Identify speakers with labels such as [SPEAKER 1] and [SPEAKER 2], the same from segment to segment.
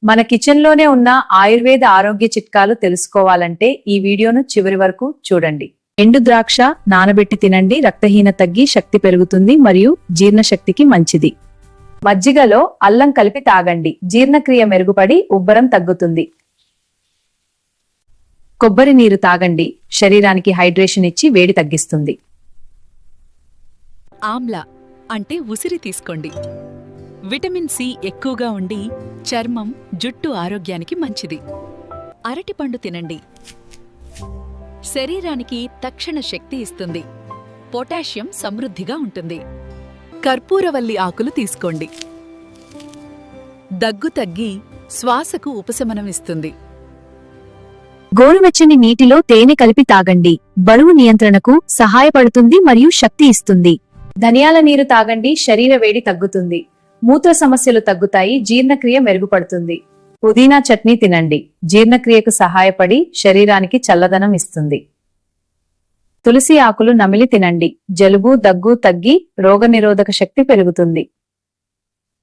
[SPEAKER 1] మన కిచెన్ లోనే ఉన్న ఆయుర్వేద ఆరోగ్య చిట్కాలు తెలుసుకోవాలంటే ఈ వీడియోను చివరి వరకు చూడండి. ఎండు ద్రాక్ష నానబెట్టి తినండి. రక్తహీనత తగ్గి శక్తి పెరుగుతుంది మరియు జీర్ణశక్తికి మంచిది. మజ్జిగలో అల్లం కలిపి తాగండి. జీర్ణక్రియ మెరుగుపడి ఉబ్బరం తగ్గుతుంది. కొబ్బరి నీరు తాగండి. శరీరానికి హైడ్రేషన్ ఇచ్చి వేడి తగ్గిస్తుంది.
[SPEAKER 2] ఆమ్లా అంటే ఉసిరి తీసుకోండి. విటమిన్ సి ఎక్కువగా ఉండి చర్మం, జుట్టు ఆరోగ్యానికి మంచిది. అరటిపండు తినండి. శరీరానికి తక్షణ శక్తి ఇస్తుంది. పొటాషియం సమృద్ధిగా ఉంటుంది. కర్పూరవల్లి ఆకులు తీసుకోండి. దగ్గు తగ్గి శ్వాసకు ఉపశమనం ఇస్తుంది.
[SPEAKER 3] గోరువెచ్చని నీటిలో తేనె కలిపి తాగండి. బరువు నియంత్రణకు సహాయపడుతుంది మరియు శక్తి ఇస్తుంది.
[SPEAKER 1] ధనియాల నీరు తాగండి. శరీర వేడి తగ్గుతుంది. మూత్ర సమస్యలు తగ్గుతాయి. జీర్ణక్రియ మెరుగుపడుతుంది. పుదీనా చట్నీ తినండి. జీర్ణక్రియకు సహాయపడి శరీరానికి చల్లదనం ఇస్తుంది. తులసి ఆకులు నమిలి తినండి. జలుబు, దగ్గు తగ్గి రోగనిరోధక శక్తి పెరుగుతుంది.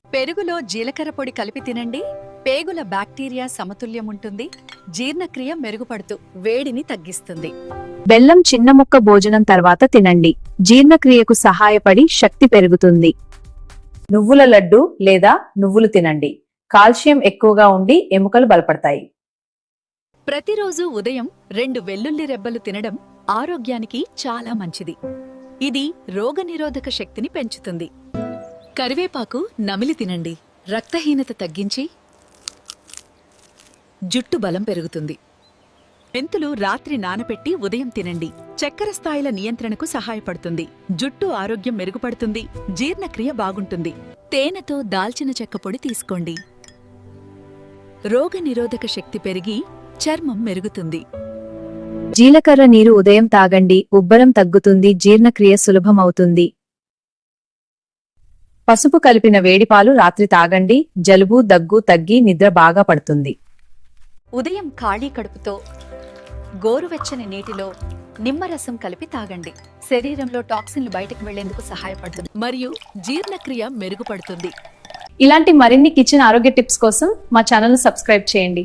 [SPEAKER 2] పెరుగులో జీలకర్ర పొడి కలిపి తినండి. పేగుల బ్యాక్టీరియా సమతుల్యముంటుంది. జీర్ణక్రియ మెరుగుపడుతూ వేడిని తగ్గిస్తుంది.
[SPEAKER 3] బెల్లం చిన్న ముక్క భోజనం తర్వాత తినండి. జీర్ణక్రియకు సహాయపడి శక్తి పెరుగుతుంది.
[SPEAKER 1] నువ్వుల లడ్డు లేదా నువ్వులు తినండి. కాల్షియం ఎక్కువగా ఉండి ఎముకలు బలపడతాయి.
[SPEAKER 2] ప్రతిరోజు ఉదయం 2 వెల్లుల్లి రెబ్బలు తినడం ఆరోగ్యానికి చాలా మంచిది. ఇది రోగనిరోధక శక్తిని పెంచుతుంది. కరివేపాకు నమిలి తినండి. రక్తహీనత తగ్గించి జుట్టు బలం పెరుగుతుంది. మెంతులు రాత్రి నానపెట్టి ఉదయం తినండి. చక్కెర స్థాయిల నియంత్రణకు సహాయపడుతుంది. జుట్టు ఆరోగ్యం మెరుగుపడుతుంది. జీర్ణక్రియ బాగుంటుంది. తేనెతో దాల్చిన చెక్క పొడి తీసుకోండి. రోగనిరోధక శక్తి పెరిగి చర్మం మెరుగుతుంది.
[SPEAKER 3] జీలకర్ర నీరు ఉదయం తాగండి. ఉబ్బరం తగ్గుతుంది. జీర్ణక్రియ సులభమవుతుంది.
[SPEAKER 1] పసుపు కలిపిన వేడిపాలు రాత్రి తాగండి. జలుబు, దగ్గు తగ్గి నిద్ర బాగా పడుతుంది.
[SPEAKER 2] ఉదయం ఖాళీ కడుపుతో గోరువెచ్చని నీటిలో నిమ్మరసం కలిపి తాగండి. శరీరంలో టాక్సిన్లు బయటకు వెళ్లేందుకు సహాయపడుతుంది మరియు జీర్ణక్రియ మెరుగుపడుతుంది.
[SPEAKER 1] ఇలాంటి మరిన్ని కిచెన్ ఆరోగ్య టిప్స్ కోసం మా ఛానల్ ను సబ్స్క్రైబ్ చేయండి.